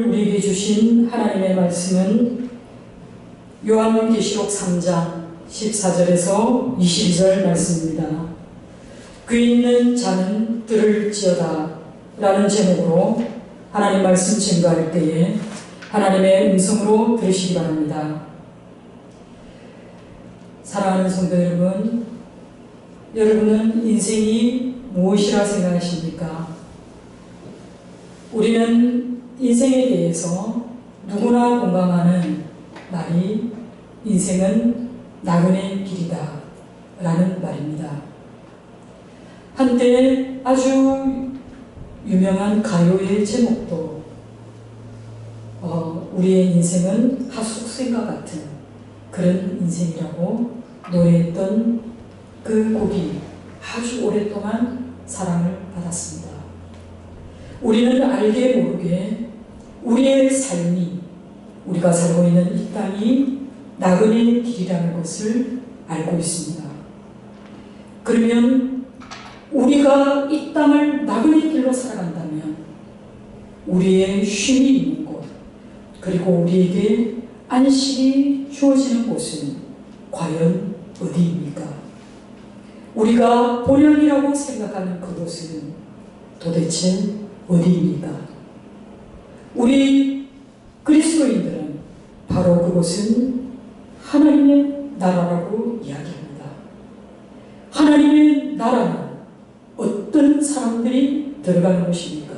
오늘 우리에게 주신 하나님의 말씀은 요한계시록 3장 14절에서 22절 말씀입니다. 귀 있는 자는 들을지어다 라는 제목으로 하나님 말씀 증거할 때에 하나님의 음성으로 들으시기 바랍니다. 사랑하는 성도 여러분, 여러분은 인생이 무엇이라 생각하십니까? 우리는 인생에 대해서 누구나 공감하는 말이 인생은 나그네 길이다 라는 말입니다. 한때 아주 유명한 가요의 제목도 우리의 인생은 하숙생과 같은 그런 인생이라고 노래했던 그 곡이 아주 오랫동안 사랑을 받았습니다. 우리는 알게 모르게 우리의 삶이, 우리가 살고 있는 이 땅이 나그네 길이라는 것을 알고 있습니다. 그러면 우리가 이 땅을 나그네 길로 살아간다면 우리의 쉼이 있는 곳, 그리고 우리에게 안식이 주어지는 곳은 과연 어디입니까? 우리가 본향이라고 생각하는 그곳은 도대체 어디입니까? 우리 그리스도인들은 바로 그곳은 하나님의 나라라고 이야기합니다. 하나님의 나라는 어떤 사람들이 들어가는 곳입니까?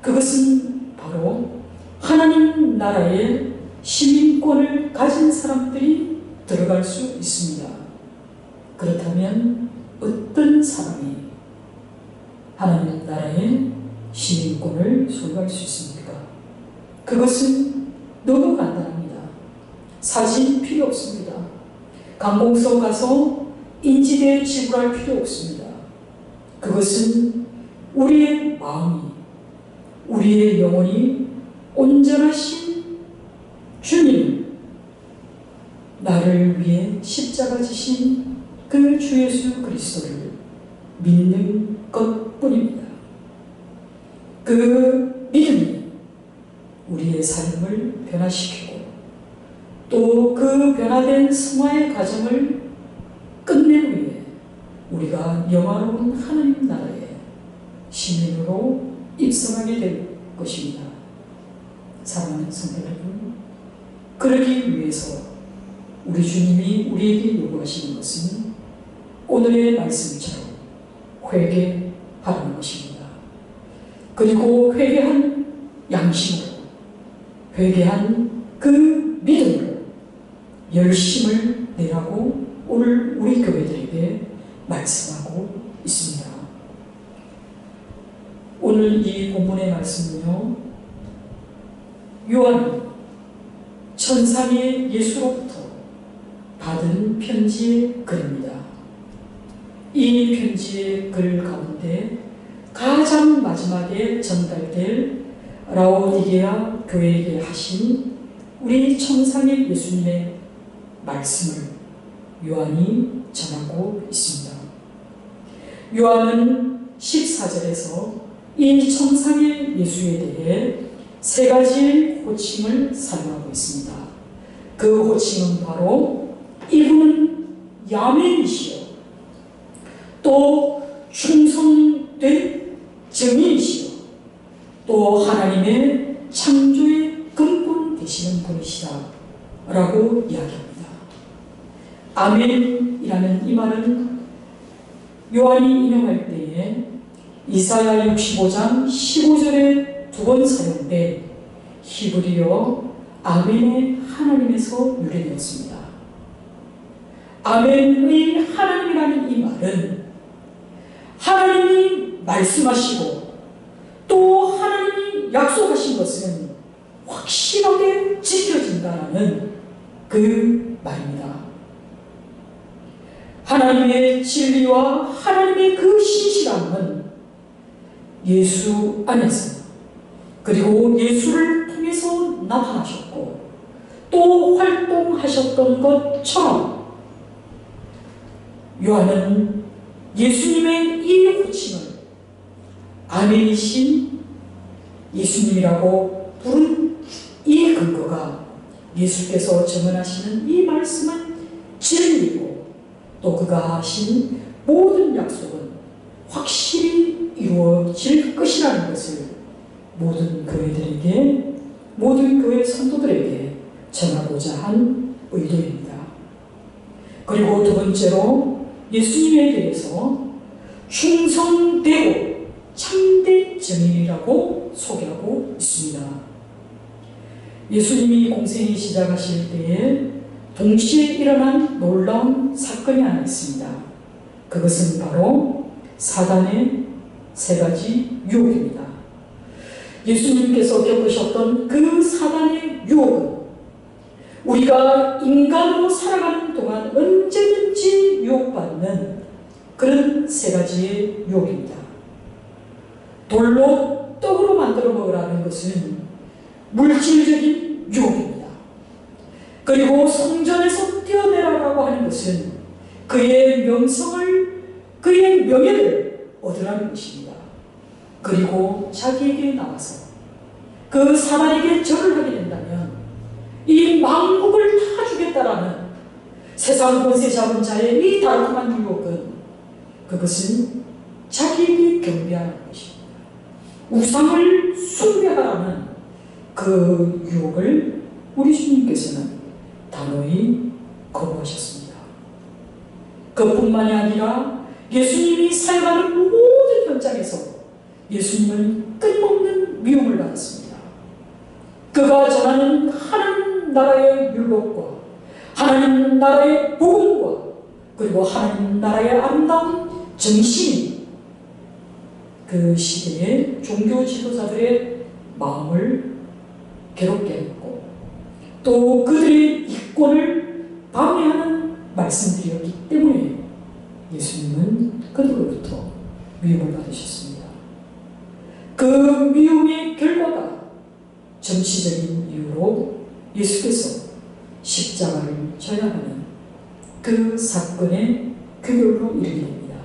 그것은 바로 하나님 나라의 시민권을 가진 사람들이 들어갈 수 있습니다. 그렇다면 어떤 사람이 하나님 나라의 시민권을 소유할 수 있습니까? 그것은 너무 간단합니다. 사진 필요 없습니다. 관공서 가서 인지대 지불할 필요 없습니다. 그것은 우리의 마음이, 우리의 영혼이 온전하신 주님, 나를 위해 십자가 지신 그 주 예수 그리스도를 믿는 것뿐입니다. 그 믿음이 우리의 삶을 변화시키고 또 그 변화된 승화의 과정을 끝내기 위해 우리가 영화로운 하나님 나라의 시민으로 입성하게 될 것입니다. 사랑하는 성도 여러분, 그러기 위해서 우리 주님이 우리에게 요구하시는 것은 오늘의 말씀처럼 회개하라는 것입니다. 그리고 회개한 양심으로, 회개한 그 믿음으로 열심을 내라고 오늘 우리 교회들에게 말씀하고 있습니다. 오늘 이 본문의 말씀은요, 요한이 천상의 예수로부터 받은 편지의 글입니다. 이 편지의 글 가운데 가장 마지막에 전달될 라오디게아 교회에게 하신 우리 천상의 예수님의 말씀을 요한이 전하고 있습니다. 요한은 14절에서 이 천상의 예수에 대해 세 가지 호칭을 사용하고 있습니다. 그 호칭은 바로 이분은 야맨이시요, 또 충성된 증인이시요, 또 하나님의 창조의 근본 되시는 분이시다 라고 이야기합니다. 아멘이라는 이 말은 요한이 인용할 때에 이사야 65장 15절에 두 번 사용된 히브리어 아멘의 하나님에서 유래되었습니다. 아멘의 하나님이라는 이 말은 하나님이 말씀하시고 또 하나님이 약속하신 것은 확실하게 지켜진다라는 그 말입니다. 하나님의 진리와 하나님의 그 신실함은 예수 안에서, 그리고 예수를 통해서 나타나셨고 또 활동하셨던 것처럼 요한은 예수님의 이 호칭을 아멘이신 예수님이라고 부른 이 근거가 예수께서 증언하시는 이 말씀은 진리고 또 그가 하신 모든 약속은 확실히 이루어질 것이라는 것을 모든 교회들에게, 모든 교회 성도들에게 전하고자 한 의도입니다. 그리고 두 번째로 예수님에 대해서 충성되고 참된 증인이라고 소개하고 있습니다. 예수님이 공생이 시작하실 때에 동시에 일어난 놀라운 사건이 하나 있습니다. 그것은 바로 사단의 세 가지 유혹입니다. 예수님께서 겪으셨던 그 사단의 유혹은 우리가 인간으로 살아가는 동안 언제든지 유혹받는 그런 세 가지의 유혹입니다. 돌로 떡으로 만들어 먹으라는 것은 물질적인 유혹입니다. 그리고 성전에서 뛰어내라라고 하는 것은 그의 명성을, 그의 명예를 얻으라는 것입니다. 그리고 자기에게 나와서 그 사단에게 절을 하게 된다면 이 만국을 다 주겠다라는 세상 권세 잡은 자의 이 달콤한 유혹은 그것은 자기에게 경배하는 것입니다. 우상을 숭배하라는 그 유혹을 우리 주님께서는 단호히 거부하셨습니다. 그뿐만이 아니라 예수님이 살아가는 모든 현장에서 예수님은 끊임없는 미움을 받았습니다. 그가 전하는 하나님 나라의 율법과 하나님 나라의 복음과 그리고 하나님 나라의 아름다운 정신이 그 시대의 종교 지도자들의 마음을 괴롭게 했고 또 그들의 이권을 방해하는 말씀들이었기 때문에 예수님은 그들로부터 미움을 받으셨습니다. 그 미움의 결과가 정치적인 이유로 예수께서 십자가를 져야 하는 그 사건의 귀결로 이르게 됩니다.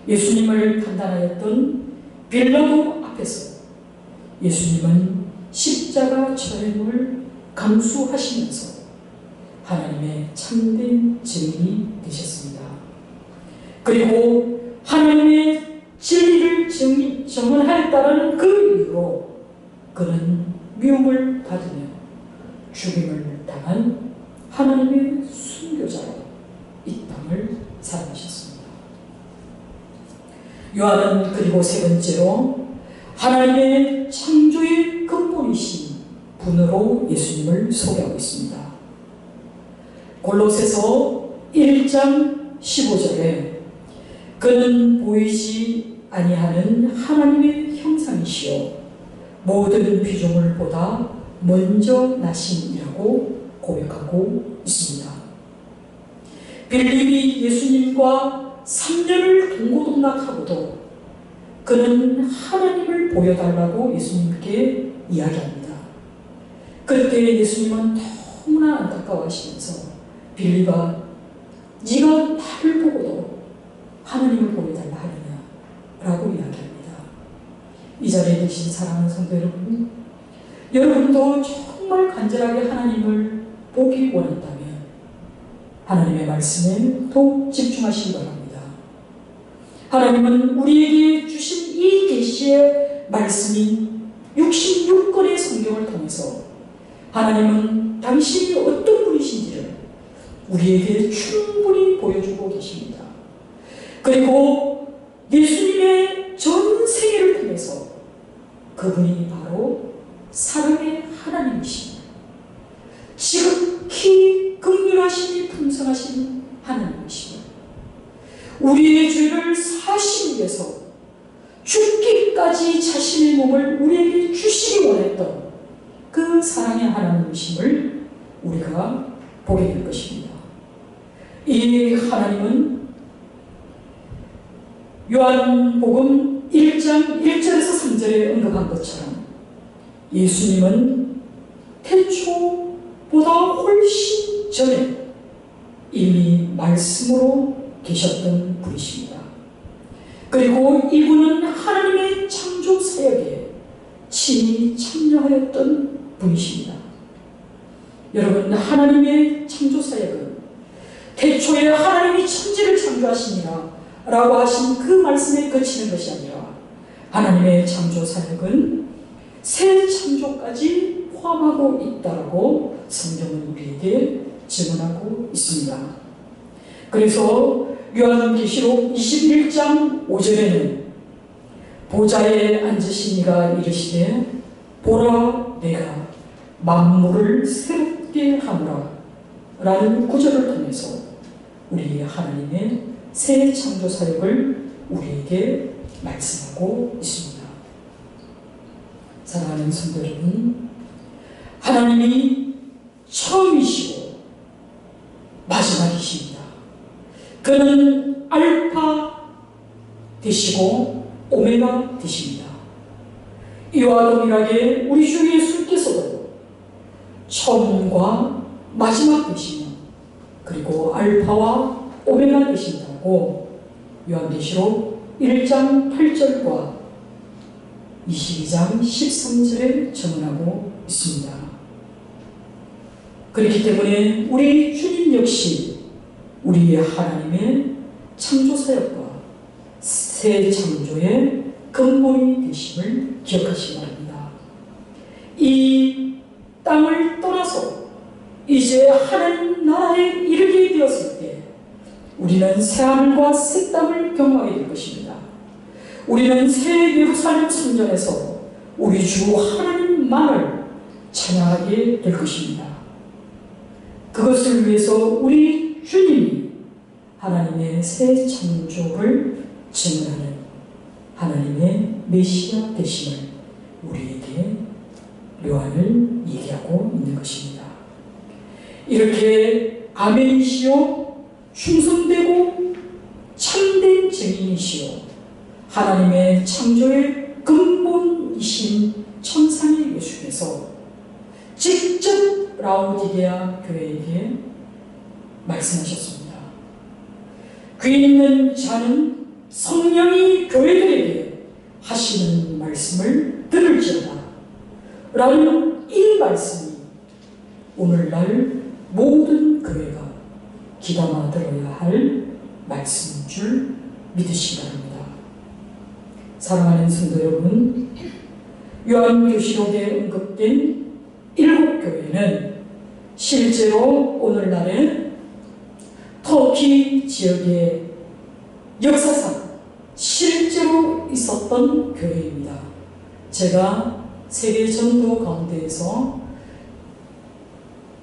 예수님을 판단하였던 빌라도 앞에서 예수님은 십자가 처형을 감수하시면서 하나님의 참된 증인이 되셨습니다. 그리고 하나님의 진리를 증언하였다라는 그 이유로 그는 미움을 받으며 죽임을 당한 하나님의 순교자로 이 땅을 살아가셨습니다. 요한은 그리고 세 번째로 하나님의 창조의 근본이신 분으로 예수님을 소개하고 있습니다. 골로새서 1장 15절에 그는 보이지 아니하는 하나님의 형상이시요 모든 피조물보다 먼저 나심이라고 고백하고 있습니다. 빌립이 예수님과 3년을 동고동락하고도 그는 하나님을 보여달라고 예수님께 이야기합니다. 그때 예수님은 너무나 안타까워하시면서 빌립아, 네가 나를 보고도 하나님을 보여달라 하느냐 라고 이야기합니다. 이 자리에 계신 사랑하는 성도 여러분, 여러분도 정말 간절하게 하나님을 보기 원한다면 하나님의 말씀에 더욱 집중하시기 바랍니다. 하나님은 우리에게 주신 이 계시의 말씀인 66권의 성경을 통해서 하나님은 당신이 어떤 분이신지를 우리에게 충분히 보여주고 계십니다. 그리고 예수님의 전 세계를 통해서 그분이 바로 사랑의 하나님이십니다. 지극히 긍휼하시니 풍성하신 하나님이십니다. 우리의 죄를 사시기 위해서 죽기까지 자신의 몸을 우리에게 주시기 원했던 그 사랑의 하나님이심을 우리가 보게 될 것입니다. 이 하나님은 요한복음 1장 1절에서 3절에 언급한 것처럼 예수님은 태초보다 훨씬 전에 이미 말씀으로 계셨던 분이십니다. 그리고 이분은 하나님의 창조 사역에 친히 참여하였던 분이십니다. 여러분, 하나님의 창조사역은 태초에 하나님이 천지를 창조하시니라 라고 하신 그 말씀에 그치는 것이 아니라 하나님의 창조사역은 새 창조까지 포함하고 있다고 성경은 우리에게 증언하고 있습니다. 그래서 요한계시록 21장 5절에는 보좌에 앉으신 이가 이르시되 보라 내가 만물을 새롭게 하노라 라는 구절을 통해서 우리 하나님의 새 창조 사역을 우리에게 말씀하고 있습니다. 사랑하는 성도 여러분, 하나님이 처음이시고 마지막이십니다. 그는 알파 되시고 오메가 되십니다. 이와 동일하게 우리 주 예수께서도 처음과 마지막 되시며 그리고 알파와 오메가 되신다고 요한계시록 1장 8절과 22장 13절에 증언하고 있습니다. 그렇기 때문에 우리 주님 역시 우리의 하나님의 창조사역과 새 창조의 근본이 되심을 기억하시기 바랍니다. 이 땅을 떠나서 이제 하나님 나라에 이르게 되었을 때 우리는 새하늘과 새 땅을 경험하게 될 것입니다. 우리는 새 예루살렘 성전에서 우리 주 하나님만을 찬양하게 될 것입니다. 그것을 위해서 우리 주님이 하나님의 새 창조를 증언하는 하나님의 메시아 되심을 우리에게 요한을 얘기하고 있는 것입니다. 이렇게 아멘이시오 충성되고 참된 증인이시오 하나님의 창조의 근본이신 천상의 예수께서 직접 라오디게아 교회에게 말씀하셨습니다. 귀 있는 자는 성령이 교회들에게 하시는 말씀을 들을지어다 라는 이 말씀이 오늘날 모든 교회가 귀담아 들어야 할 말씀인 줄 믿으시기 바랍니다. 사랑하는 성도 여러분, 요한계시록에 언급된 7교회는 실제로 오늘날의 터키 지역의 역사상 실제로 있었던 교회입니다. 제가 세계 전도 가운데에서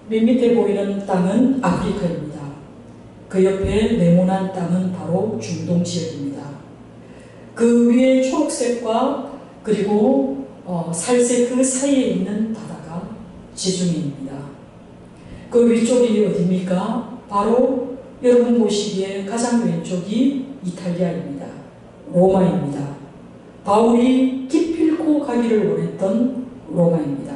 맨 밑에 보이는 땅은 아프리카입니다. 그 옆에 네모난 땅은 바로 중동 지역입니다. 그 위에 초록색과 그리고 살색 그 사이에 있는 바다가 지중해입니다. 그 위쪽이 어디입니까? 바로 여러분 보시기에 가장 왼쪽이 이탈리아입니다. 로마입니다. 바울이 기필코 가기를 원했던 로마입니다.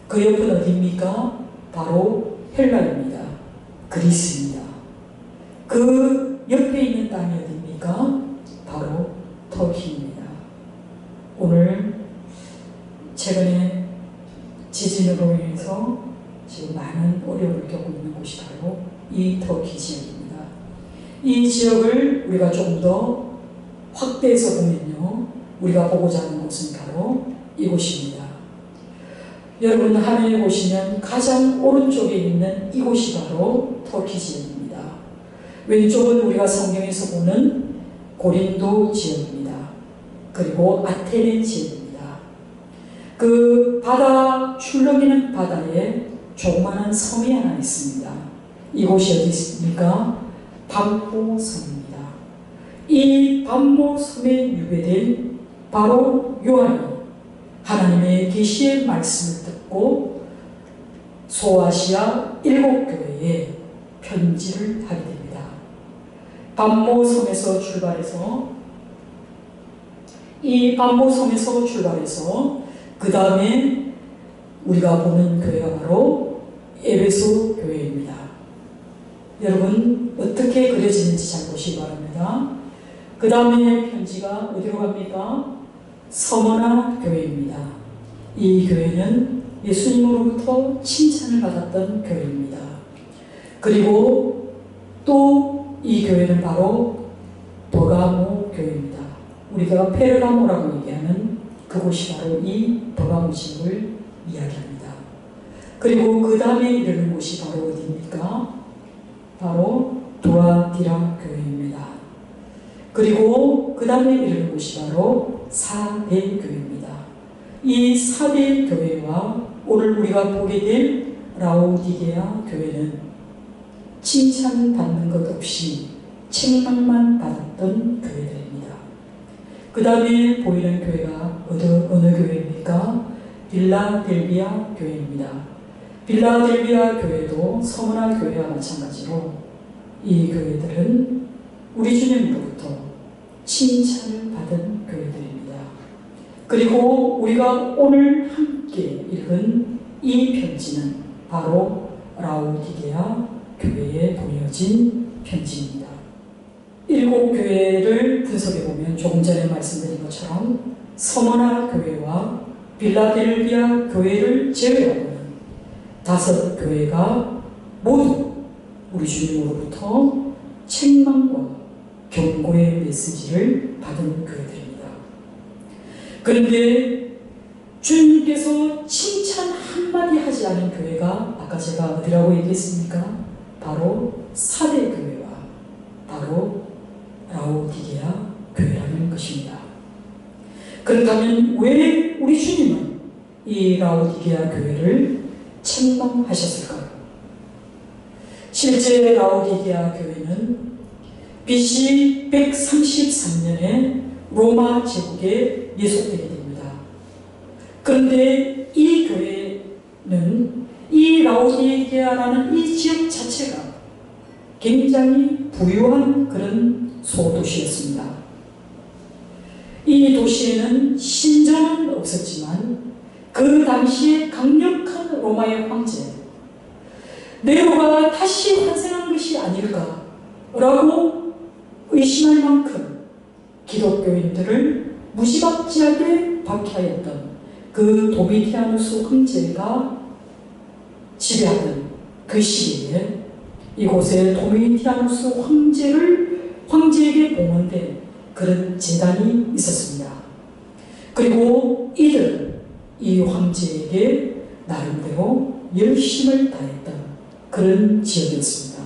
그 옆은 어디입니까? 바로 헬라입니다. 그리스입니다. 그 옆에 있는 땅이 어디입니까? 바로 터키입니다. 오늘 최근에 지진으로 인해서 지금 많은 어려움을 겪고 있는 곳이 바로 이 터키 지역입니다. 이 지역을 우리가 좀 더 확대해서 보면요, 우리가 보고자 하는 곳은 바로 이곳입니다. 여러분 화면에 보시면 가장 오른쪽에 있는 이곳이 바로 터키 지역입니다. 왼쪽은 우리가 성경에서 보는 고린도 지역입니다. 그리고 아테네 지역입니다. 그 바다 출렁이는 바다에 조그마한 섬이 하나 있습니다. 이곳이 어디 있습니까? 밤모섬입니다. 이 밤모섬에 유배된 바로 요한이 하나님의 계시의 말씀을 듣고 소아시아 7교회에 편지를 하게 됩니다. 밤모섬에서 출발해서 그 다음에 우리가 보는 교회가 바로 에베소 교회입니다. 여러분 어떻게 그려지는지 잘 보시기 바랍니다. 그 다음에 편지가 어디로 갑니까? 서머나 교회입니다. 이 교회는 예수님으로부터 칭찬을 받았던 교회입니다. 그리고 또 이 교회는 바로 버가모 교회입니다. 우리가 페르가모라고 얘기하는 그곳이 바로 이 버가모 지역을 이야기합니다. 그리고 그 다음에 이르는 곳이 바로 어디입니까? 바로 두아디라 교회입니다. 그리고 그 다음에 이르는 곳이 바로 사대 교회입니다. 이 사대 교회와 오늘 우리가 보게 될 라오디게아 교회는 칭찬받는 것 없이 책망만 받았던 교회들입니다. 그 다음에 보이는 교회가 어느 교회입니까? 빌라델비아 교회입니다. 빌라델비아 교회도 서머나 교회와 마찬가지로 이 교회들은 우리 주님으로부터 칭찬을 받은 교회들입니다. 그리고 우리가 오늘 함께 읽은 이 편지는 바로 라오디게아 교회에 보내어진 편지입니다. 7교회를 분석해보면 조금 전에 말씀드린 것처럼 서머나 교회와 빌라델비아 교회를 제외하고는 5교회가 모두 우리 주님으로부터 책망과 경고의 메시지를 받은 교회들입니다. 그런데 주님께서 칭찬 한마디 하지 않은 교회가 아까 제가 어디라고 얘기했습니까? 바로 사대 교회와 바로 라오디게아 교회라는 것입니다. 그렇다면 왜 우리 주님은 이 라오디게아 교회를 책망하셨을까요? 실제 라오디게아 교회는 BC 133년에 로마 제국에 예속되게 됩니다. 그런데 이 교회는 이 라오디게아라는 이 지역 자체가 굉장히 부유한 그런 소도시였습니다. 이 도시에는 신전은 없었지만 그 당시에 강력한 로마의 황제 네로가 다시 환생한 것이 아닐까라고 의심할 만큼 기독교인들을 무지막지하게 박해하였던 그 도미티아누스 황제가 지배하던 그 시기에 이곳에 도미티아누스 황제에게 봉헌된 그런 제단이 있었습니다. 그리고 이들은 이 황제에게 나름대로 열심을 다했던 그런 지역이었습니다.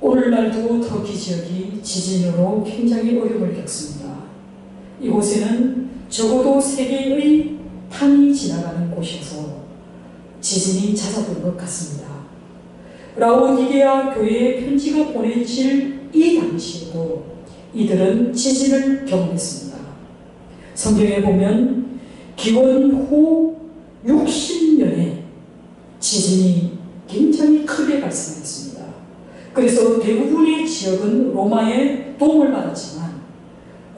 오늘날도 터키 지역이 지진으로 굉장히 어려움을 겪습니다. 이곳에는 적어도 3개의 탄이 지나가는 곳이어서 지진이 잦았던 것 같습니다. 라오디게아 교회에 편지가 보내질 이 당시에도 이들은 지진을 경험했습니다. 성경에 보면 기원 후 60년에 지진이 굉장히 크게 발생했습니다. 그래서 대부분의 지역은 로마의 도움을 받았지만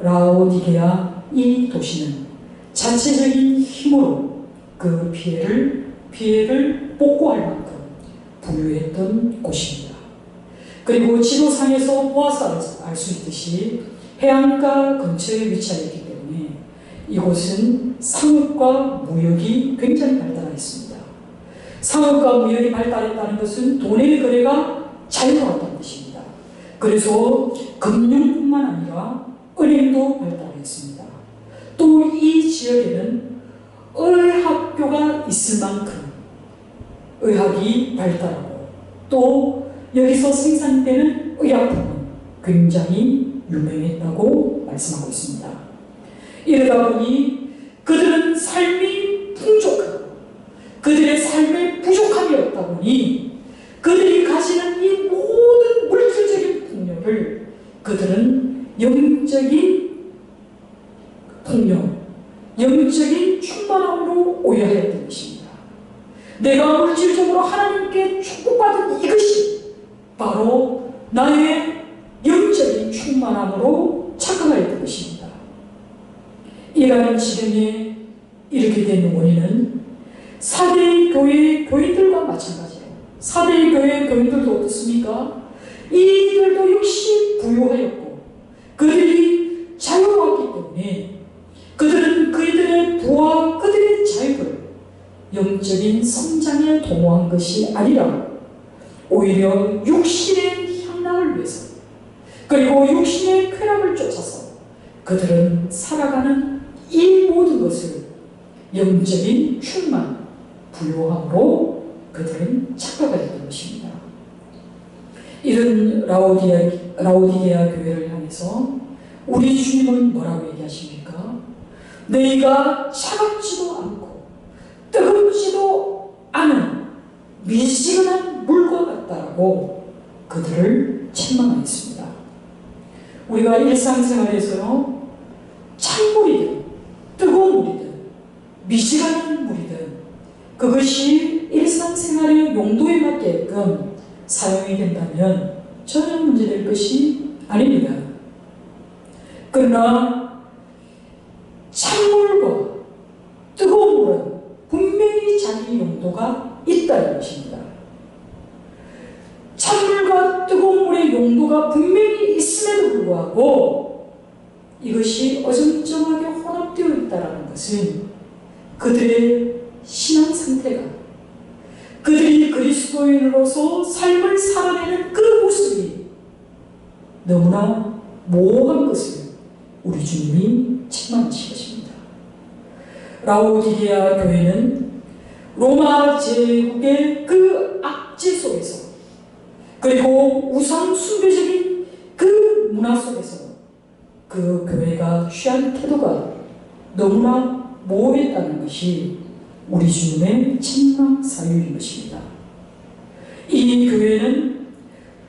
라오디게아 이 도시는 자체적인 힘으로 그 피해를 복구할 만큼 부유했던 곳입니다. 그리고 지도상에서 보아서 알 수 있듯이 해안가 근처에 위치하였기 때문에 이곳은 상업과 무역이 굉장히 발달했습니다. 상업과 무역이 발달했다는 것은 돈의 거래가 자유로웠다는 뜻입니다. 그래서 금융뿐만 아니라 은행도 발달했습니다. 또 이 지역에는 의학교가 있을 만큼 의학이 발달하고 또 여기서 생산되는 의약품은 굉장히 유명했다고 말씀하고 있습니다. 이러다 보니 그들은 삶이 풍족하고 그들의 삶에 부족함이 없다 보니 그들이 가지는 이 모든 물질적인 풍요를 그들은 영적인 풍요, 영적인 충만함으로 오해하였던 것입니다. 내가 물질적으로 하나님께 축복받은 이것이 바로 나의 영적인 충만함으로 착각하였던 것입니다. 이러한 지경에 이르게 된 원인은 사대의 교인들과 마찬가지로 사대의 교인들도 어떻습니까? 이들도 역시 부유하였고 그들이 자유로웠기 때문에 그들은 그들의 부와 영적인 성장에 도모한 것이 아니라 오히려 육신의 향락을 위해서 그리고 육신의 쾌락을 쫓아서 그들은 살아가는 이 모든 것을 영적인 충만, 부요함으로 그들은 착각했던 것입니다. 이런 라오디게아 교회를 향해서 우리 주님은 뭐라고 얘기하십니까? 너희가 차갑지도 않고 뜨겁지도 않은 미지근한 물과 같다라고 그들을 책망하였습니다. 우리가 일상생활에서요, 찬물이든 뜨거운 물이든 미지근한 물이든 그것이 일상생활의 용도에 맞게끔 사용이 된다면 전혀 문제될 것이 아닙니다. 그러나 찬물과 뜨거운 물은 분명히 자기 용도가 있다는 것입니다. 찬물과 뜨거운 물의 용도가 분명히 있음에도 불구하고 이것이 어정쩡하게 혼합되어 있다는 것은 그들의 신앙 상태가, 그들이 그리스도인으로서 삶을 살아내는 그 모습이 너무나 모호한 것을 우리 주님이 책망하신 것입니다. 라오디게아 교회는 로마 제국의 그 악재 속에서 그리고 우상 숭배적인 그 문화 속에서 그 교회가 취한 태도가 너무나 모호했다는 것이 우리 주님의 책망 사유인 것입니다. 이 교회는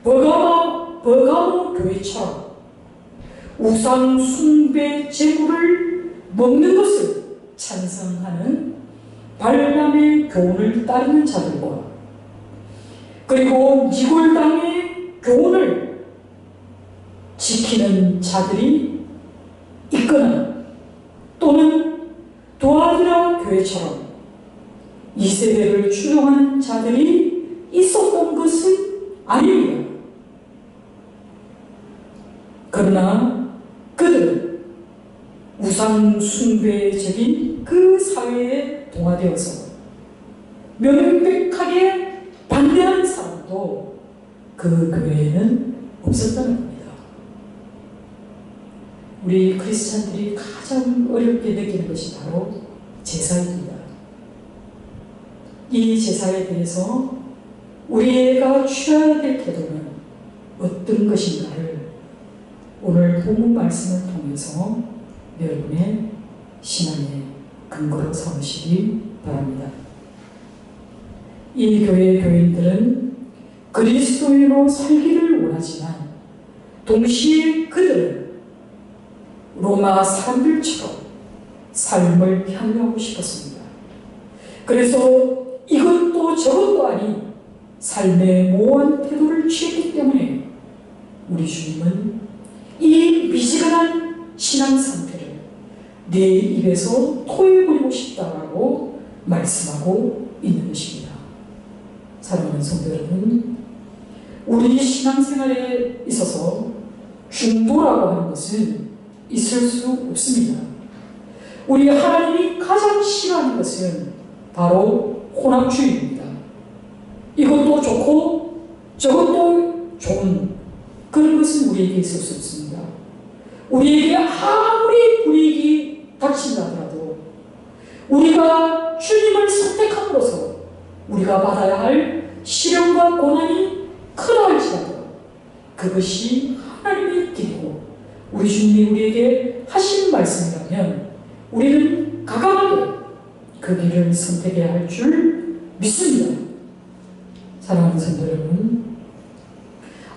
버가모 교회처럼 우상 숭배 제물을 먹는 것을 찬성하는 발람의 교훈을 따르는 자들과 그리고 니골당의 교훈을 지키는 자들이 있거나 또는 도아디라 교회처럼 이세대를 추종하는 자들이 있었던 것은 아닙니다. 그러나 그들은 우상 숭배적인 그 사회에 동화되어서 명백하게 반대하는 사람도 그 교회에는 없었다는 겁니다. 우리 크리스찬들이 가장 어렵게 느끼는 것이 바로 제사입니다. 이 제사에 대해서 우리가 취해야 될 태도는 어떤 것인가를 오늘 본문 말씀을 통해서 여러분의 신앙의 근거로 삼으시기 바랍니다. 이 교회의 교인들은 그리스도인으로 살기를 원하지만 동시에 그들은 로마 사람들처럼 삶을 향유하고 싶었습니다. 그래서 이것도 저것도 아닌 삶의 모호한 태도를 취했기 때문에 우리 주님은 이 미지근한 신앙 상태를 내 입에서 토해버리고 싶다라고 말씀하고 있는 것입니다. 사랑하는 성도 여러분, 우리 신앙생활에 있어서 중도라고 하는 것은 있을 수 없습니다. 우리 하나님이 가장 싫어하는 것은 바로 혼합주의입니다. 이것도 좋고 저것도 좋은 그런 것은 우리에게 있을 수 없습니다. 우리에게 아무리 불이익이 닥친다 하더라도 우리가 주님을 선택함으로써 우리가 받아야 할 시련과 고난이 크다 할지라도 그것이 하나님의 길이고 우리 주님이 우리에게 하신 말씀이라면 우리는 과감하게 그 길을 선택해야 할 줄 믿습니다. 사랑하는 성도 여러분,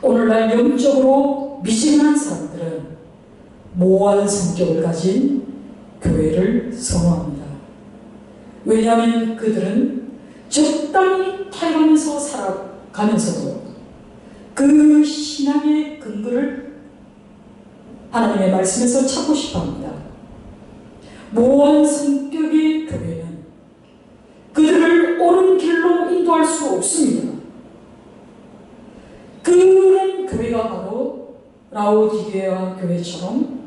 오늘날 영적으로 미진한 사람들은 모호한 성격을 가진 교회를 선호합니다. 왜냐하면 그들은 적당히 타협하면서 살아가면서도 그 신앙의 근거를 하나님의 말씀에서 찾고 싶어합니다. 모호한 성격의 교회는 그들을 옳은 길로 인도할 수 없습니다. 그런 교회가 바로 라오디게아 교회처럼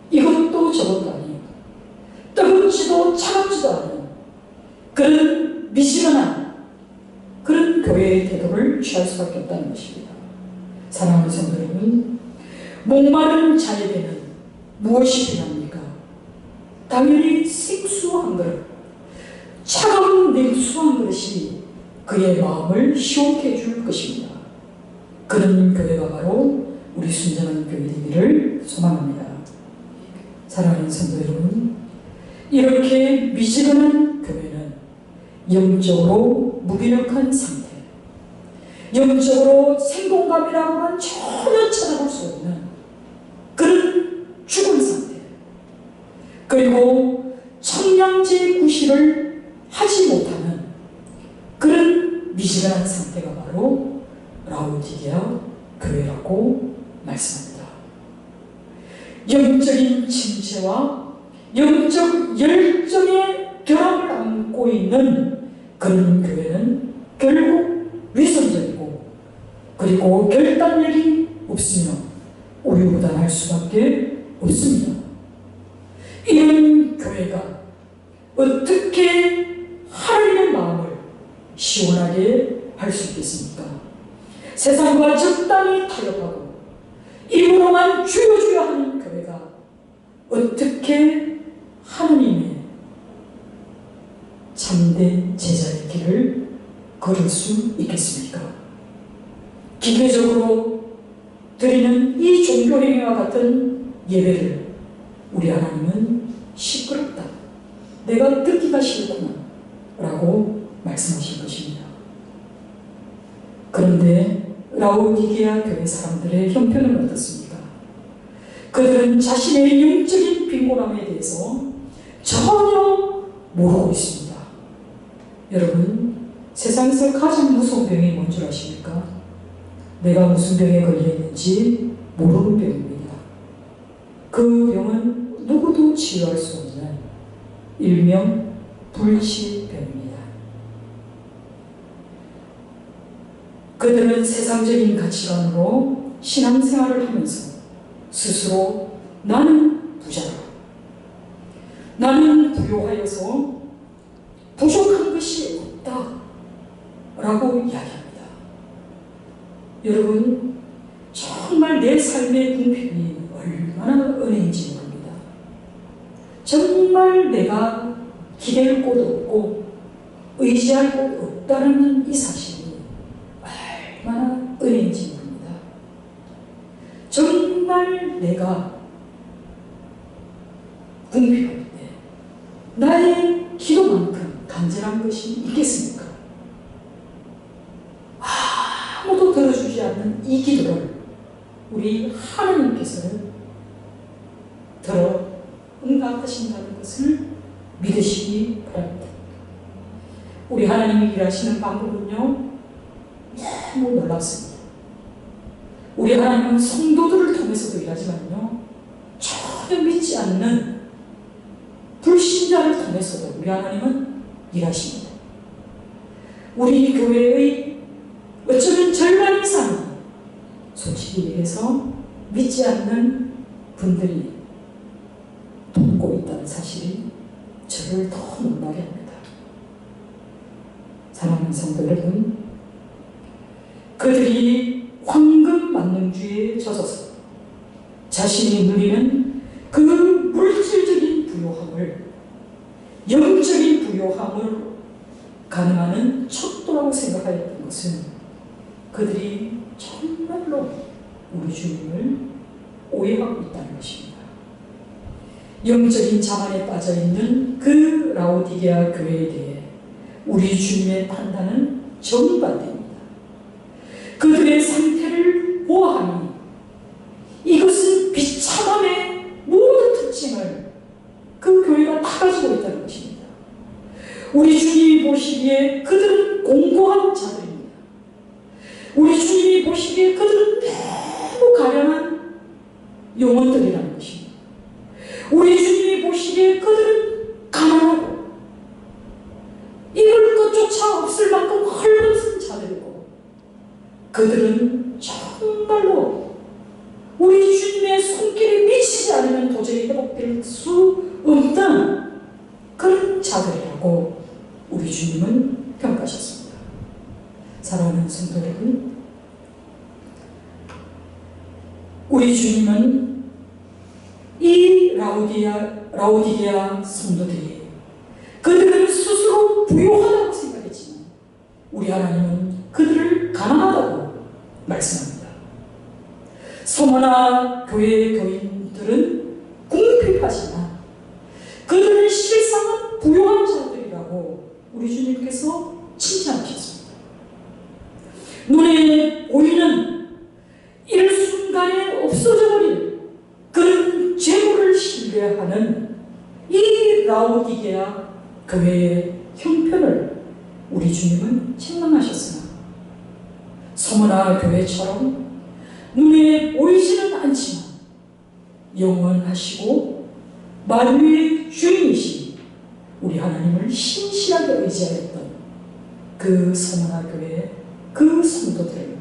이것도 저것도 아니에요. 뜨겁지도 차갑지도 않은 그런 미지근한 그런 교회의 태도를 취할 수밖에 없다는 것입니다. 사랑하는 성도 여러분, 목마른 자에게는 무엇이 필요합니까? 당연히 생수한 그릇, 차가운 냉수한 그릇이 그의 마음을 시원케 해줄 것입니다. 그런 교회가 바로 우리 순전한 교회 되기를 소망합니다. 사랑하는 성도 여러분, 이렇게 미지근한 교회는 영적으로 무기력한 상태, 영적으로 생동감이라고는 전혀 찾아볼 수 없는 그런 죽은 상태, 그리고 청량제 구실을 하지 못하는 그런 미지근한 상태가 바로 라오디게아 교회라고 말씀합니다. 영적인 침체와 영적 열정의 결합을 안고 있는 그런 교회는 결국 위선적이고 그리고 결단력이 없으며 우유부단할 수밖에 없습니다. 이런 교회가 어떻게 하나님의 마음을 시원하게 할 수 있겠습니까? 세상과 적당히 타협하고 입으로만 주여 하는 교회가 어떻게 하나님의 참된 제자의 길을 걸을 수 있겠습니까? 기계적으로 드리는 이 종교행위와 같은 예배를 우리 하나님은 시끄럽다, 내가 듣기가 싫구나 라고 말씀하실 것입니다. 그런데 라오디게아 교회 사람들의 형편은 어떻습니까? 그들은 자신의 영적인 빈곤함에 대해서 전혀 모르고 있습니다. 여러분, 세상에서 가장 무서운 병이 뭔 줄 아십니까? 내가 무슨 병에 걸려 있는지 모르는 병입니다. 그 병은 누구도 치유할 수 없는 일명 불치병입니다. 그들은 세상적인 가치관으로 신앙생활을 하면서 스스로 나는 부자다, 나는 부요하여서 부족한 것이 없다 라고 이야기합니다. 여러분, 정말 내 삶의 궁핍이 얼마나 은혜인지 모릅니다. 정말 내가 기댈 곳 없고 의지할 곳 없다는 이 사실이 얼마나 은혜인지 모릅니다. 정말 내가 궁핍할 때 나의 기도만큼 간절한 것이 있겠습니까? 아무도 들어주지 않는 이 기도를 우리 하나님께서는 들어 응답하신다는 것을 믿으시기 바랍니다. 우리 하나님이 일하시는 방법은요, 너무 놀랍습니다. 우리 하나님은 성도들을 통해서도 일하지만요, 전혀 믿지 않는 불신자를 통해서도 우리 하나님은 일하십니다. 우리 교회의 어쩌면 절반 이상은 솔직히 얘기해서 믿지 않는 분들이 돕고 있다는 사실이 저를 더 놀라게 합니다. 사랑하는 성도 여러분, 그들이 황금 만능주의에 젖어서 자신이 누리는 그 물질적인 부요함을, 영적인 부요함을 가능하는 척도라고 생각하였던 것은 그들이 정말로 우리 주님을 오해하고 있다는 것입니다. 영적인 자만에 빠져있는 그 라오디게아 교회에 대해 우리 주님의 판단은 정반대입니다. 그들의 상태를 보아하니 이것은 비참함의 모든 특징을 그 교회가 다 가지고 있다는 것입니다. 우리 주님이 보시기에 그들은 공고한 자들입니다. 우리 주님이 보시기에 그들은 너무 가련한 영혼들이라는 것입니다. 우리 주님이 보시기에 그들은 가난하고 이럴 것조차 없을 만큼 헐벗은 자들이고, 그들은 정말로 우리 주님의 손길에 미치지 않으면 도저히 회복될 수 없는 그런 자들이라고 우리 주님은 우리 주님은 이 라오디게아 성도들이 그들은 스스로 부요하다고 생각했지만 우리 하나님은 그들을 가난하다고 말씀합니다. 서머나 교회의 교인들은 궁핍하지만 그들은 실상은 부요한 자들이라고 우리 주님께서 칭찬하셨습니다. 눈에 보이는 일순간에 없어져 버릴 그런 재물을 신뢰하는 이 라오디게아 교회의 형편을 우리 주님은 책망하셨으나 서머나 교회처럼 눈에 보이지는 않지만 영원하시고 만유의 주인이신 우리 하나님을 신실하게 의지하였던 그 서머나 교회의 그 성도들을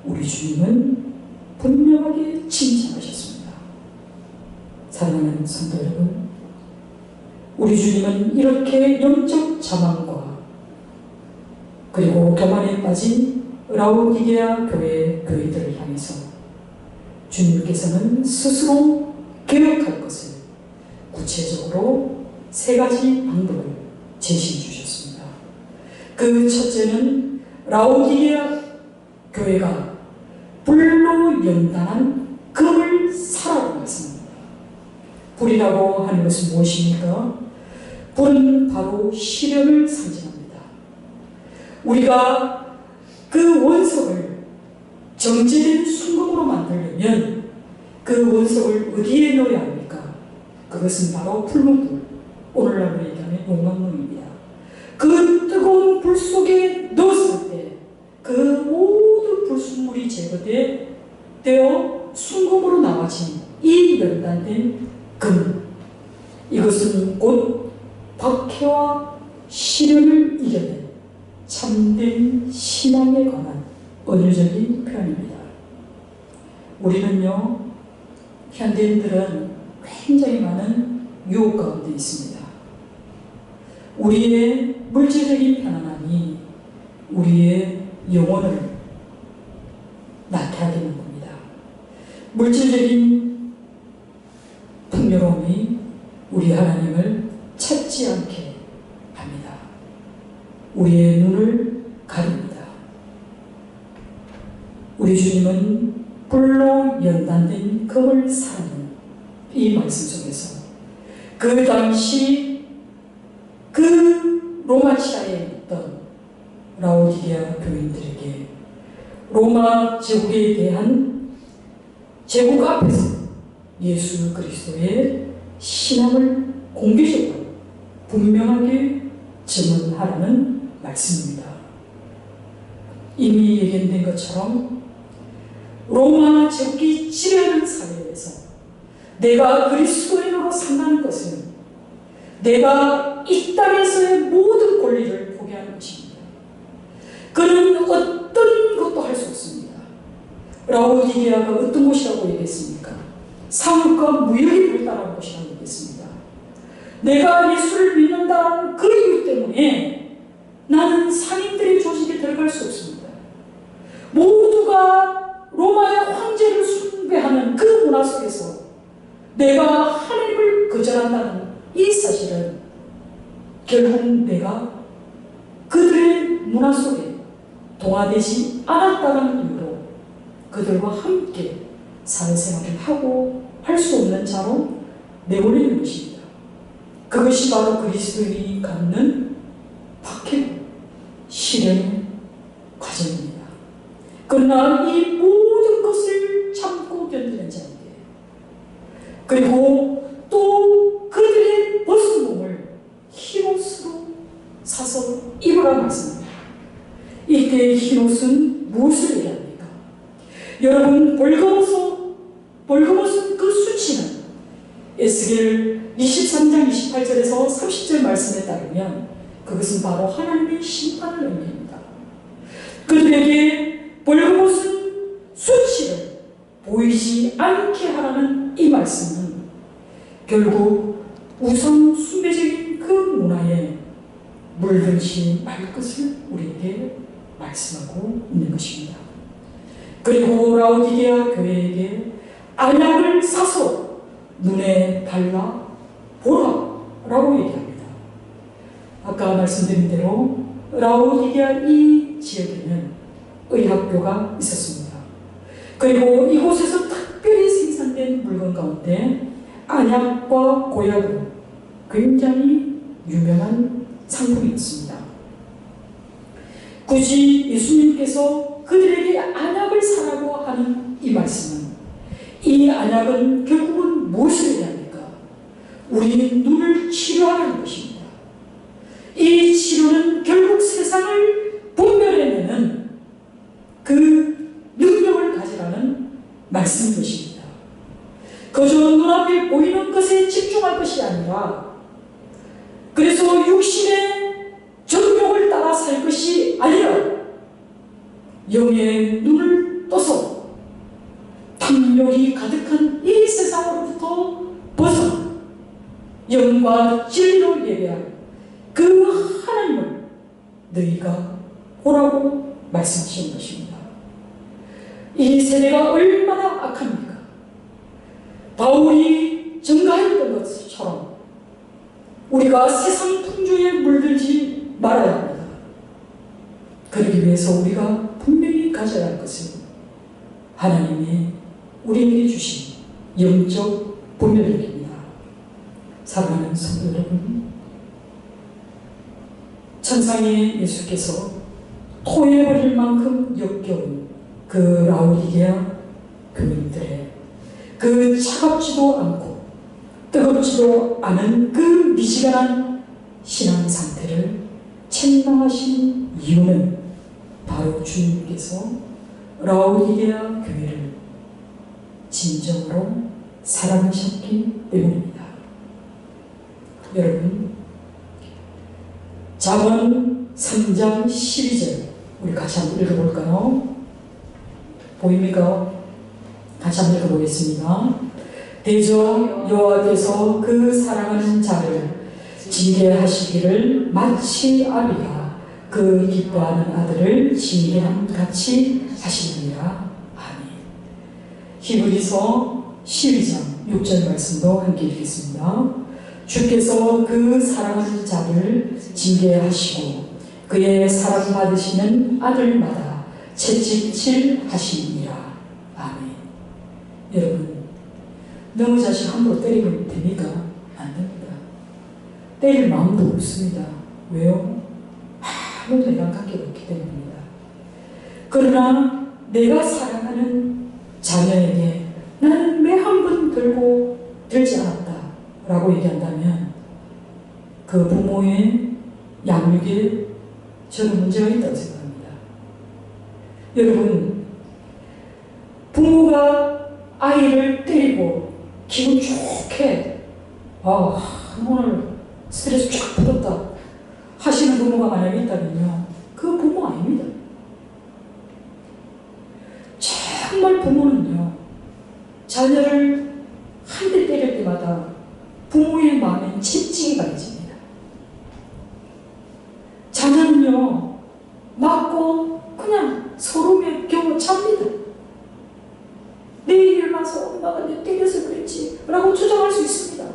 우리 주님은 분명하게 칭찬하셨습니다. 사랑하는 성도 여러분, 우리 주님은 이렇게 영적 자만과 그리고 교만에 빠진 라오디게아 교회의 교인들을 향해서 주님께서는 스스로 개혁할 것을 구체적으로 3가지 방법을 제시해 주셨습니다. 그 첫째는 라오디게아 교회가 불로 연단한 금을 사라고 말씀합니다. 불이라고 하는 것은 무엇입니까? 불은 바로 시련을 상징합니다. 우리가 그 원석을 정제된 순금으로 만들려면 그 원석을 어디에 넣어야 합니까? 그것은 바로 풀문불, 오늘날로 얘기하면 용광로입니다. 그 뜨거운 불 속에 넣었을 때 그 모든 불순물이 제거되어 순금으로 나와진 이 연단된 금, 이것은 곧 박해와 시련을 이겨낸 참된 신앙에 관한 은유적인 표현입니다. 우리는요, 현대인들은 굉장히 많은 유혹 가운데 있습니다. 우리의 물질적인 편안함이 우리의 영혼을 나타나게 하는 겁니다. 물질적인 풍요로움이 우리 하나님을 찾지 않게 합니다. 우리의 눈을 가립니다. 우리 주님은 불로 연단된 금을 사라는 이 말씀 속에서 그 당시 그 로마시아에 있던 라오디게아 교인들에게 로마 제국에 대한 제국 앞에서 예수 그리스도의 신앙을 공개적으로 분명하게 증언하라는 말씀입니다. 이미 예견된 것처럼 로마 제국이 지배하는 사회에서 내가 그리스도인으로 산다는 것은 내가 이 땅에서의 모든 권리를 포기하는 것입니다. 그는 어떤 것도 할 수 없습니다. 라오디게아가 어떤 곳이라고 얘기했습니까? 상업과 무역이 발달한 곳이라고 얘기했습니다. 내가 예수를 믿는다는 그 이유 때문에 나는 상인들의 조직에 들어갈 수 없습니다. 모두가 로마의 황제를 숭배하는 그 문화 속에서 내가 하나님을 거절한다는 이 사실은 결국 내가 그들의 문화 속에 동화되지 않았다는 이유로 그들과 함께 사회생활을 하고 할 수 없는 자로 내버리는 것입니다. 그것이 바로 그리스도인이 갖는 박해고 시련의 과정입니다. 그러나 이 모든 것을 참고 견디는 자인데, 그리고 또 그들의 벗은 몸을 흰옷으로 사서 입으라 말씀합니다. 이때 흰옷은 무엇을 얘기합니까? 여러분, 벌거벗은 그 수치는 에스겔 23장 28절에서 30절 말씀에 따르면 그것은 바로 하나님의 심판을 의미합니다. 그들에게 벌거벗은 수치를 보이지 않게 하라는 이 말씀은 결국 우상 숭배적인 그 문화에 물들지 말 것을 우리에게 말씀하고 있는 것입니다. 그리고 라오디게아 교회에게 안약을 사서 눈에 발라 보라 라고 얘기합니다. 아까 말씀드린 대로 라오디게아 이 지역에는 의학교가 있었습니다. 그리고 이곳에서 특별히 생산된 물건 가운데 안약과 고약은 굉장히 유명한 상품이었습니다. 굳이 예수님께서 그들에게 안약을 사라고 하는 이 말씀은, 이 안약은 결국은 무엇을 의미합니까? 우리 눈을 치료하는 것입니다. 이 치료는 결국 세상을 분별해내는 그 능력을 가지라는 말씀인 것입니다. 그저 눈앞에 보이는 것에 집중할 것이 아니라, 그래서 육신의 정욕을 따라 살 것이 아니라 영의 눈을 떠서 탐욕이 가득한 이 세상으로부터 벗어나 영과 진리로 예배할 그 하나님을 너희가 보라고 말씀하신 것입니다. 이 세대가 얼마나 악합니까? 바울이 증가했던 것처럼 우리가 세상 풍조에 물들지 말아야 합니다. 그러기 위해서 우리가 분명히 가져야 할 것은 하나님의 우리에게 주신 영적 분별력입니다. 사랑하는 성도 여러분, 천상의 예수께서 토해버릴 만큼 역겨운 그 라오디게아 교민들의 그 차갑지도 않고 뜨겁지도 않은 그 미지근한 신앙 상태를 책망하신 이유는 바로 주님께서 라오디게아 교회를 진정으로 사랑하셨기 때문입니다. 여러분, 잠언 3장 12절 우리 같이 한번 읽어볼까요? 보입니까? 같이 한번 읽어보겠습니다. 대저 여호와께서 그 사랑하는 자를 징계하시기를 마치 아비가 그 기뻐하는 아들을 징계함 같이 하시느니라. 아멘. 히브리서 12장 6절 말씀도 함께 읽겠습니다. 주께서 그 사랑하는 자를 징계하시고 그의 사랑받으시는 아들마다 채찍질 하시니라. 아멘. 여러분, 너무 자식 함부로 때리면 됩니까? 안 됩니다. 때릴 마음도 없습니다. 왜요? 아무 내랑 관계가 없기 때문입니다. 그러나 내가 사랑하는 자녀에게 나는 매 한 번 들지 않았다 라고 얘기한다면 그 부모의 양육에 저는 문제가 있다고 생각합니다. 여러분, 부모가 아이를 때리고 기분 좋게 오늘 스트레스 쫙 풀었다 하시는 부모가 만약에 있다면요, 그 부모 아닙니다. 정말 부모는요, 자녀를 한 대 때릴 때마다 부모의 마음에 채찍이 가해집니다. 자녀는요, 맞고 그냥 서러움에 겨우 잡니다. 내일 와서 엄마가 내 때려서 그랬지 라고 주장할 수 있습니다.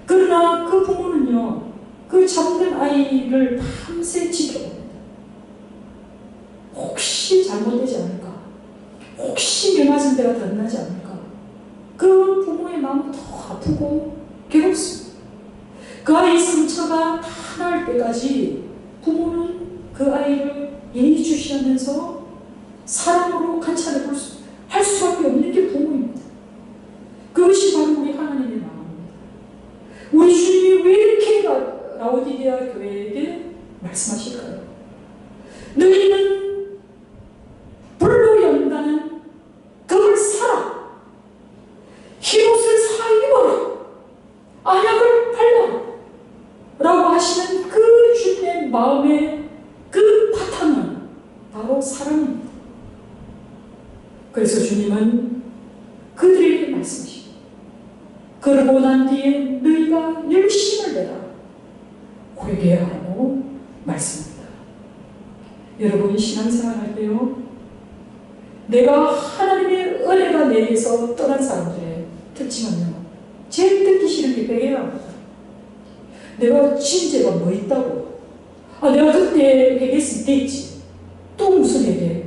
그러나 그 부모는요, 그 잠든 아이를 밤새 지켜봅니다. 혹시 잘못되지 않을까? 혹시 매맞은 데가 덧나지 않을까? 그 부모의 마음은 더 아프고 괴롭습니다. 그 아이 상처가 다 나을 때까지 부모는 그 아이를 예의주시하면서 사랑으로 관찰해 할 수밖에 없는 게 부모입니다. 그것이 바로 우리 하나님의 마음입니다. 우리 주님이 왜 이렇게 라오디게아 교회에게 말씀하실까요? 너희는 불로 연다는 금을 사라. 흰옷을 사 입어라. 안약을 발라. 라고 하시는 그 주님의 마음의 그 바탕은 바로 사랑입니다. 그래서 주님은 그들에게 말씀하시고, 그러고 난 뒤에 너희가 열심을 내라 회개하라고 말씀합니다. 여러분, 신앙생활 할 때요, 내가 하나님의 은혜가 내게서 떠난 사람들의 특징은요, 제일 듣기 싫은 게 회개랍니다. 내가 진죄가 뭐 있다고? 내가 그때 회개했으면 됐지. 또 무슨 회개?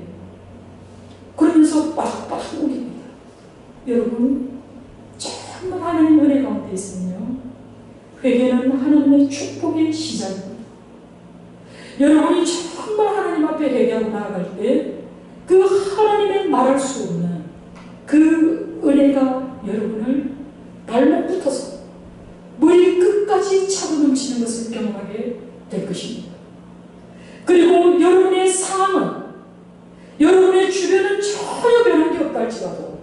그러면서 빡빡 우깁니다. 여러분, 정말 하나님 은혜 가운데 있으면요, 회개는 하나님의 축복의 시작입니다. 여러분이 정말 하나님 앞에 회개하고 나아갈 때 그 하나님의 말할 수 없는 그 은혜가 여러분을 발목부터서 머리 끝까지 차고 넘치는 것을 경험하게 될 것입니다. 그리고 여러분의 상황은, 여러분의 주변은 전혀 변한 게 없다 할지라도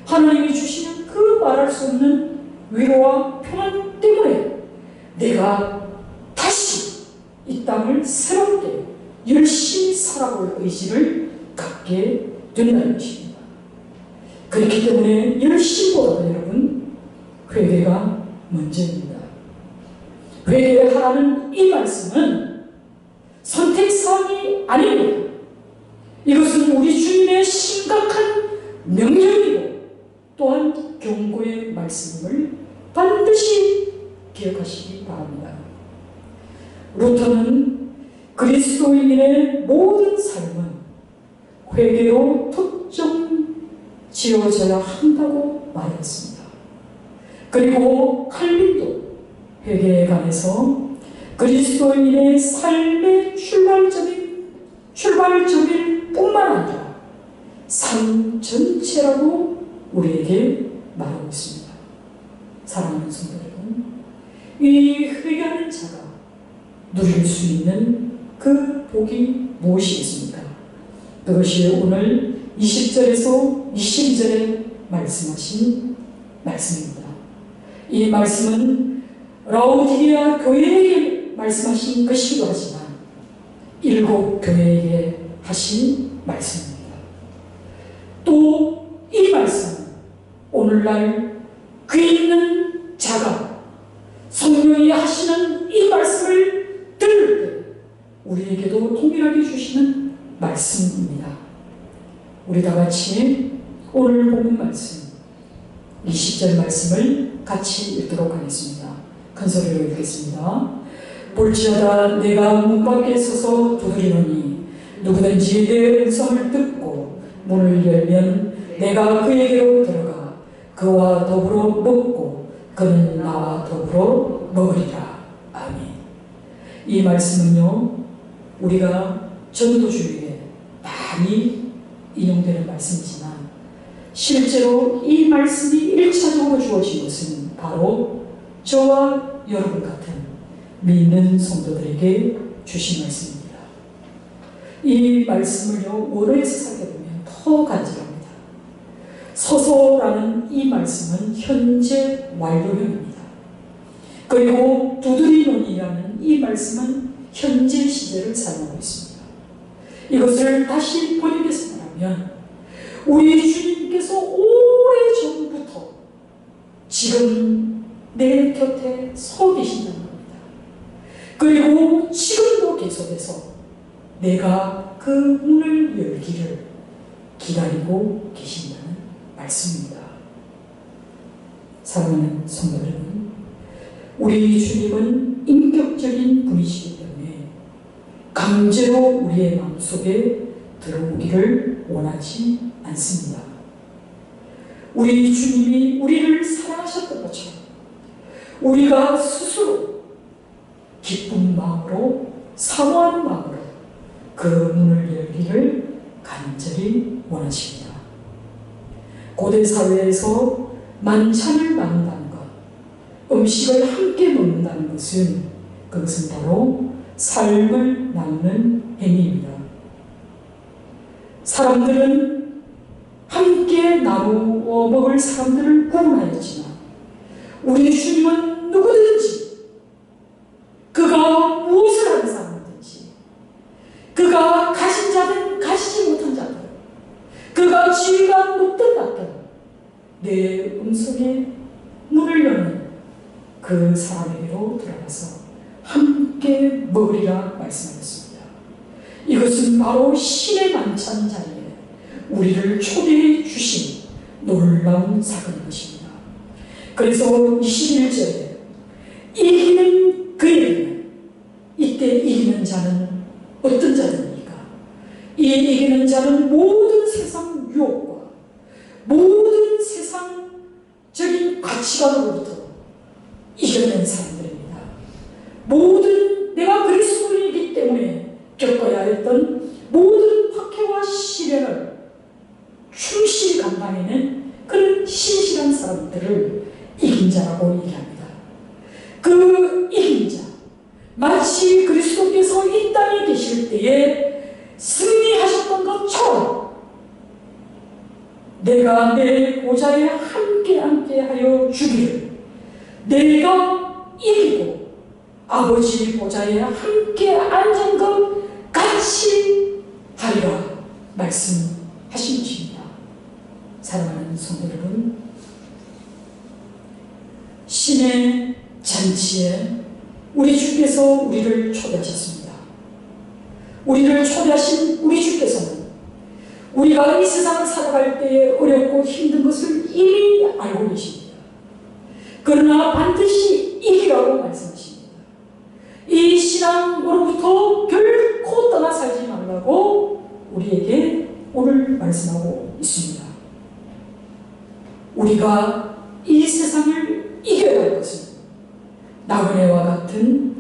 하나님이 주시는 그 말할 수 없는 위로와 평안 때문에 내가 다시 이 땅을 새롭게 열심히 살아볼 의지를 갖게 된다는 것입니다. 그렇기 때문에 열심보다도 여러분, 회개가 먼저입니다. 회개하라는 이 말씀은 선택사항이 아닙니다. 이것은 우리 주님의 심각한 명령이고 또한 경고의 말씀을 반드시 기억하시기 바랍니다. 루터는 그리스도인의 모든 삶은 회개로 토점 지어져야 한다고 말했습니다. 그리고 칼빈도 회개에 관해서 그리스도인의 삶의 출발점일 뿐만 아니라 삶 전체라고 우리에게 말하고 있습니다. 사랑하는 성도 여러분, 이 회개하는 자가 누릴 수 있는 그 복이 무엇이겠습니까? 그것이 오늘 20절에서 22절에 말씀하신 말씀입니다. 이 말씀은 라오디게아 교회에게 말씀하신 것이기도 하지만 7 교회에게 하신 말씀입니다. 또 이 말씀은 오늘날 귀 있는 자가 성령이 하시는 이 말씀을 들을 때 우리에게도 동일하게 주시는 말씀입니다. 우리 다 같이 오늘 본문 말씀 20절 말씀을 같이 읽도록 하겠습니다. 큰 소리로 읽겠습니다. 볼지어다 내가 문 밖에 서서 두드리노니 누구든지 내 음성을 듣고 문을 열면 내가 그에게로 들어가 그와 더불어 먹고 그는 나와 더불어 먹으리라. 아멘. 이 말씀은요, 우리가 전도주일에 많이 인용되는 말씀이지만 실제로 이 말씀이 1차적으로 주어진 것은 바로 저와 여러분 같은 믿는 성도들에게 주신 말씀입니다. 이 말씀을요, 원어에서 살펴보면 더 간절합니다. 서서라는 이 말씀은 현재 완료형입니다. 그리고 두드리노니라는 이 말씀은 현재 시제를 사용하고 있습니다. 이것을 다시 번역해서 말하면 우리 주님께서 오래전부터 지금 내 곁에 서 계신다는 겁니다. 그리고 지금도 계속해서 내가 그 문을 열기를 기다리고 계신다는 말씀입니다. 사랑하는 성도 여러분, 우리 주님은 인격적인 분이시기 때문에 강제로 우리의 마음속에 들어오기를 원하지 않습니다. 우리 주님이 우리를 사랑하셨던 것처럼 우리가 스스로 기쁜 마음으로 사모하는 마음으로 그 문을 열기를 간절히 원하십니다. 고대 사회에서 만찬을 나눈다는 것, 음식을 함께 먹는다는 것은 그것은 바로 삶을 나누는 행위입니다. 사람들은 함께 나누어 먹을 사람들을 구분하였지만 우리 주님은 누구든지 그가 무엇을 하는 사람이든지 그가 가진 자든 가지지 못한 자든 그가 지위가 높든 낮든 내 음성에 문을 여는 그 사람에게로 들어가서 함께 먹으리라 말씀하셨습니다. 이것은 바로 신의 만찬 자리에 우리를 초대해 주신 놀라운 사건인 것입니다. 그래서 21절에 이기는 그에게는, 이때 이기는 자는 어떤 자입니까? 이 이기는 자는 모든 세상 유혹과 모든 세상적인 가치관으로부터 이겨낸 사람들입니다. 모든 내가 그리스도인이기 때문에 겪어야 했던 모든 박해와 시련을 충실히 감당해낸 그런 신실한 사람들을 이긴 자라고 얘기합니다. 그 이긴 자, 마치 그리스도께서 이 땅에 계실 때에 승리하셨던 것처럼 내가 내 보좌에 함께 하여 주기를, 내가 이기고 아버지 보좌에 함께 앉은 것 같이 하리라 말씀하신 것입니다. 사랑하는 성도 여러분, 신의 잔치에 우리 주께서 우리를 초대하셨습니다. 우리를 초대하신 우리 주께서는 우리가 이 세상을 살아갈 때에 어렵고 힘든 것을 이미 알고 계십니다. 그러나 반드시 이기라고 말씀하십니다. 이 신앙으로부터 결코 떠나 살지 말라고 우리에게 오늘 말씀하고 있습니다. 우리가 이 세상을 이겨야 할 것은 나그네와 같은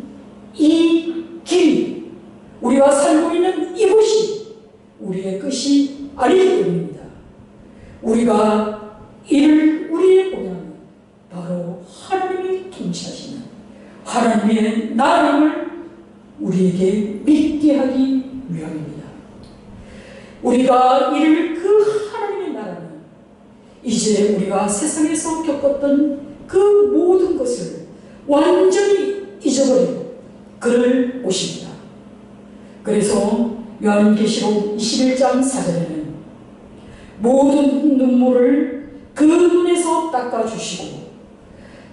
이 길이, 우리가 살고 있는 이곳이 우리의 끝이 아니기 때문입니다. 우리가 이를 우리의 본향은 바로 하나님이 통치하시는 하나님의 나라를 우리에게 믿게 하기 위함입니다. 우리가 이를 그 하나님의 나라는 이제 우리가 세상에서 겪었던 그 모든 것을 완전히 잊어버린 그럴 곳입니다. 그래서 요한계시록 21장 4절에는 모든 눈물을 그 눈에서 닦아주시고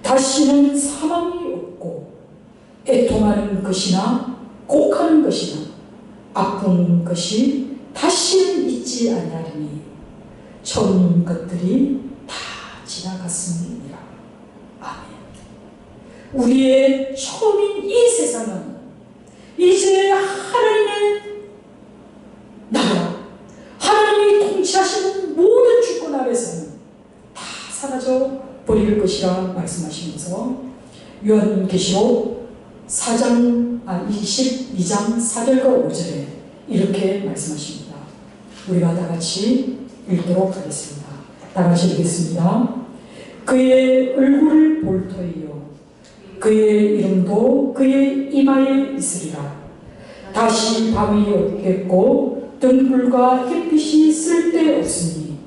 다시는 사망이 없고 애통하는 것이나 곡하는 것이나 아픈 것이 다시는 있지 아니하리니 처음 것들이 다 지나갔습니다. 아멘. 우리의 처음인 이 세상은 이제 하나님의 나라, 하나님이 통치하시는 모든 주권 아래서는 다 사라져 버릴 것이라 말씀하시면서 요한계시록 22장 4절과 5절에 이렇게 말씀하십니다. 우리가 다 같이 읽도록 하겠습니다. 다 같이 읽겠습니다. 그의 얼굴을 볼 터이요 그의 이름도 그의 이마에 있으리라. 다시 밤이 없겠고 등불과 햇빛이 쓸데없으니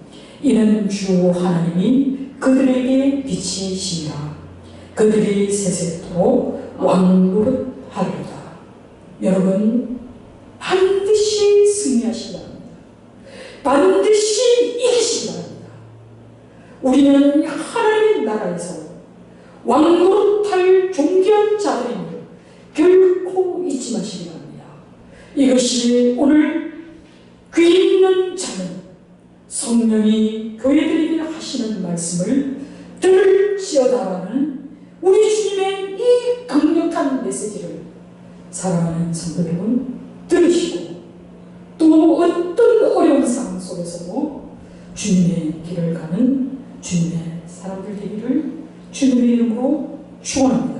이는 주 하나님이 그들에게 빛이시니라. 그들이 세세토록 왕노릇하리로다. 여러분, 반드시 승리하시기 바랍니다. 반드시 이기시기 바랍니다. 우리는 하나님의 나라에서 왕노릇할 존귀한 자들임을 결코 잊지 마시기 바랍니다. 이것이 오늘 귀 있는 자는 성령이 교회들에게 하시는 말씀을 들을지어다라는 우리 주님의 이 강력한 메시지를 사랑하는 성도 여러분 들으시고 또 어떤 어려운 상황 속에서도 주님의 길을 가는 주님의 사람들 되기를 주님의 이름으로 축원합니다.